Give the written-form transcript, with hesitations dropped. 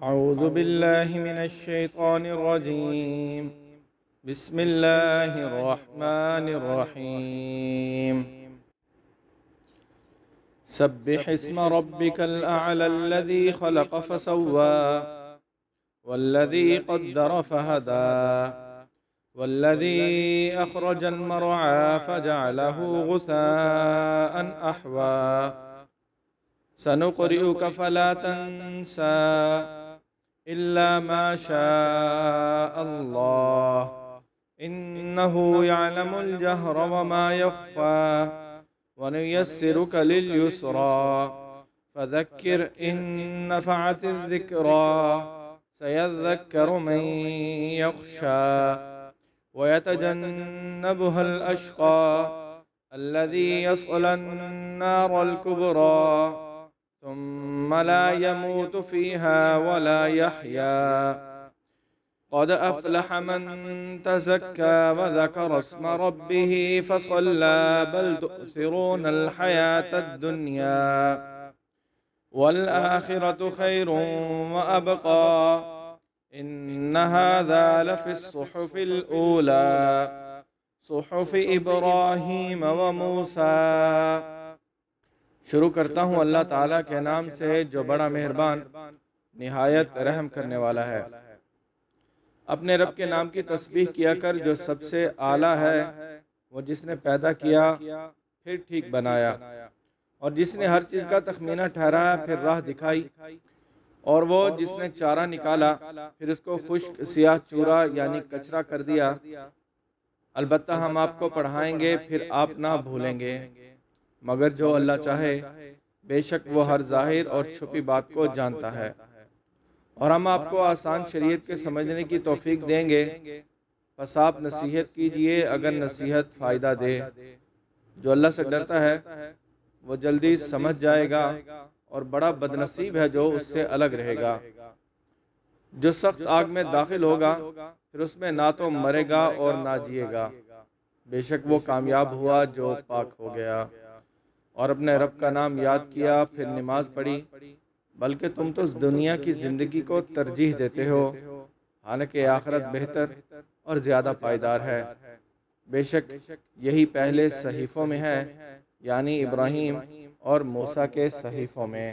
अऊज़ु बिल्लाहि मिनश शैतानिर रजीम। बिस्मिल्लाहिर रहमानिर रहीम। सब्बिह इस्म रब्बिकल अअला अल्लज़ी खलक़ फसव्वा वल्लज़ी क़द्दर फहदा वल्लज़ी अख़रजल मरअा फजअलहु गुसाअन अहवा सनुक़रिउक फला तंसा इल्ला मा शाअ अल्लाह इन्नहु यअलमुल जहर व मा यख़फ़ा वनुयस्सिरुक लिल-युस्रा फज़क्किर इन नफ़अतिज़ ज़िक्रा सयज़्ज़क्करु मन यख़शा वयतजन्नबुहल अश्क़ा अल्लज़ी यस्लन् नारल कुब्रा सुम्मा ला यमूतु फ़ीहा वला यहया क़द अफ़लह मन तज़क्का व ज़करा अस्म रब्बिही फ़सल्ला बल तु'सिरूनल हयातद दुनिया वल आखिरतु खैरुन व अबक़ा इन्न हाज़ा लफ़िस सुहुफ़िल ऊला सुहुफ़ि इब्राहीम व मूसा। शुरू करता हूँ अल्लाह ताला के नाम से जो बड़ा मेहरबान निहायत रहम करने वाला है। अपने रब के नाम की तस्बीह किया कर जो सबसे आला है, वो जिसने पैदा किया फिर ठीक बनाया और जिसने हर चीज़ का तखमीना ठहराया फिर राह दिखाई, और वो जिसने चारा निकाला फिर उसको खुश्क सियाह चूरा यानी कचरा कर दिया। अलबत्ता हम आपको पढ़ाएंगे फिर आप ना भूलेंगे, मगर जो अल्लाह चाहे, बेशक वो हर जाहिर और छुपी बात को जानता है। और हम आपको आसान शरीयत के समझने की तौफीक देंगे, बस आप नसीहत कीजिए अगर नसीहत फ़ायदा दे। जो अल्लाह से डरता है वो जल्दी समझ जाएगा, और बड़ा बदनसीब है जो उससे अलग रहेगा। जो सख्त आग में दाखिल होगा फिर उसमें ना तो मरेगा और ना जिएगा, बेशक वो कामयाब हुआ जो पाक हो गया। और अपने रब का नाम याद किया फिर नमाज पढ़ी, बल्कि तुम तो दुनिया की ज़िंदगी को तरजीह देते हो, हालांकि आखिरत बेहतर और ज़्यादा पायदार है। बेशक यही पहले सहीफ़ों में है, यानी इब्राहीम और मूसा के सहीफ़ों में।